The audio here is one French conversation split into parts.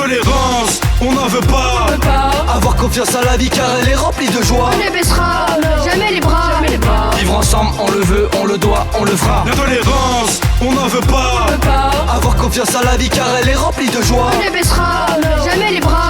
L'intolérance, on n'en veut pas. Avoir confiance à la vie car elle est remplie de joie. On ne baissera jamais les bras. Vivre ensemble, on le veut, on le doit, on le fera. L'intolérance, on n'en veut pas. Avoir confiance à la vie car elle est remplie de joie. On ne baissera jamais les bras.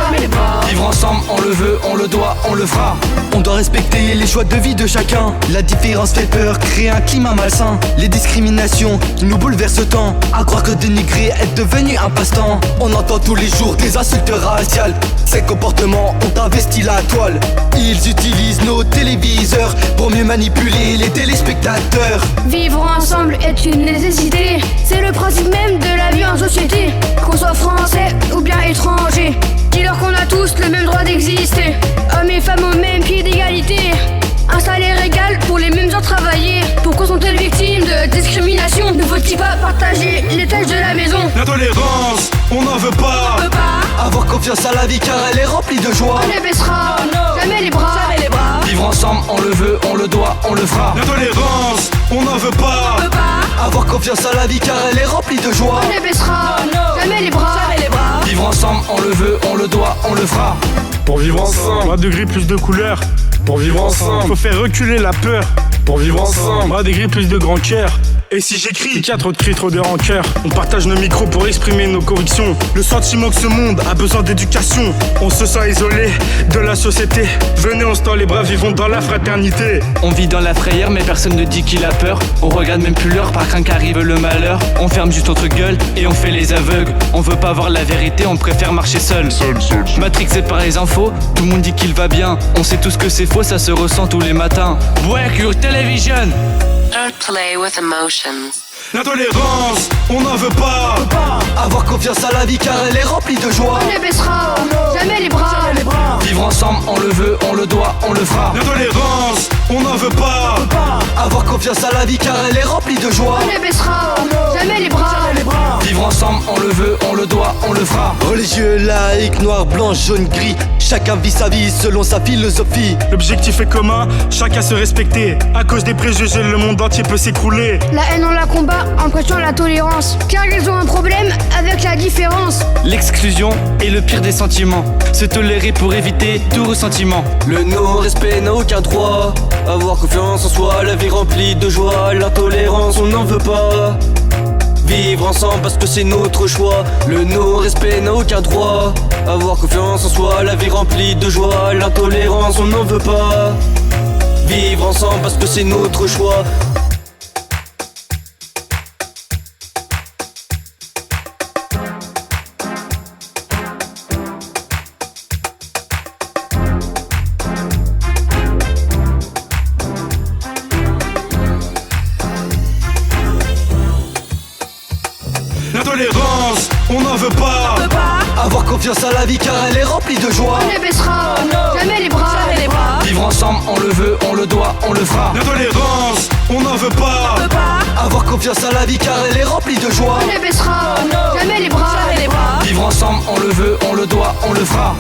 Vivre ensemble, on le veut, on le doit, on le fera. On doit respecter les choix de vie de chacun. La différence fait peur, crée un climat malsain. Les discriminations qui nous bouleversent tant. À croire que dénigrer est devenu un passe-temps. On entend tous les jours des insultes raciales. Ces comportements ont investi la toile. Ils utilisent nos téléviseurs pour mieux manipuler les téléspectateurs. Vivre ensemble est une nécessité. C'est le principe même de la vie en société. Qu'on soit français ou bien étranger, dis-leur qu'on a tous le même droit d'exister. Hommes et femmes au même pied d'égalité. Un salaire égal pour les mêmes heures travaillées. Pourquoi sont-elles victimes de discrimination? Ne faut-il pas partager les tâches de la maison? L'intolérance, on n'en veut pas. Avoir confiance à la vie car elle est remplie de joie. On ne baissera jamais les bras. Vivre ensemble, on le veut, on le doit, on le fera. L'intolérance, on n'en veut pas. Avoir confiance à la vie car elle est remplie de joie. On ne baissera jamais les bras. Vivre ensemble, on le veut, on le doit, on le fera. Pour vivre ensemble, Pas de gris, plus de couleurs. pour vivre ensemble, Faut faire reculer la peur. pour vivre ensemble. Pas de gris, plus de grand cœur. Et si j'écris, qu'il y a trop de cris, trop de rancœur. On partage nos micros pour exprimer nos convictions. Le sentiment que ce monde a besoin d'éducation. On se sent isolé de la société. Venez, on se tend les bras, vivons dans la fraternité. On vit dans la frayeur mais personne ne dit qu'il a peur. On regarde même plus l'heure par crainte qu'arrive le malheur. On ferme juste notre gueule et on fait les aveugles. On veut pas voir la vérité, on préfère marcher seul. Matrixé par les infos, tout le monde dit qu'il va bien. On sait tous que c'est faux, ça se ressent tous les matins. Break your television. Don't play with emotions. L'intolérance, on n'en veut pas. Avoir confiance à la vie car elle est remplie de joie. On ne baissera jamais les bras. Vivre ensemble, on le veut, on le doit, on le fera. L'intolérance, on n'en veut pas. Avoir confiance à la vie car elle est remplie de joie. On ne baissera jamais les bras. Vivre ensemble, on le veut, on le doit, on le fera. Religieux, laïque, noir, blanc, jaune, gris. Chacun vit sa vie selon sa philosophie. L'objectif est commun, chacun se respecter. À cause des préjugés, le monde entier peut s'écrouler. La haine on la combat en prêchant la tolérance, car ils ont un problème avec la différence. L'exclusion est le pire des sentiments. Se tolérer pour éviter tout ressentiment. Le non-respect n'a aucun droit. Avoir confiance en soi, la vie remplie de joie. L'intolérance, on n'en veut pas. Vivre ensemble parce que c'est notre choix. Le non-respect n'a aucun droit. Avoir confiance en soi, la vie remplie de joie. L'intolérance, on n'en veut pas. Vivre ensemble parce que c'est notre choix. L'intolérance, on n'en veut pas. Avoir confiance à la vie car elle est remplie de joie. On ne baissera jamais les bras. Vivre ensemble, on le veut, on le doit, on le fera. L'intolérance, on n'en veut pas. Avoir confiance à la vie car elle est remplie de joie. On ne baissera jamais les bras. Vivre ensemble, on le veut, on le doit, on le fera.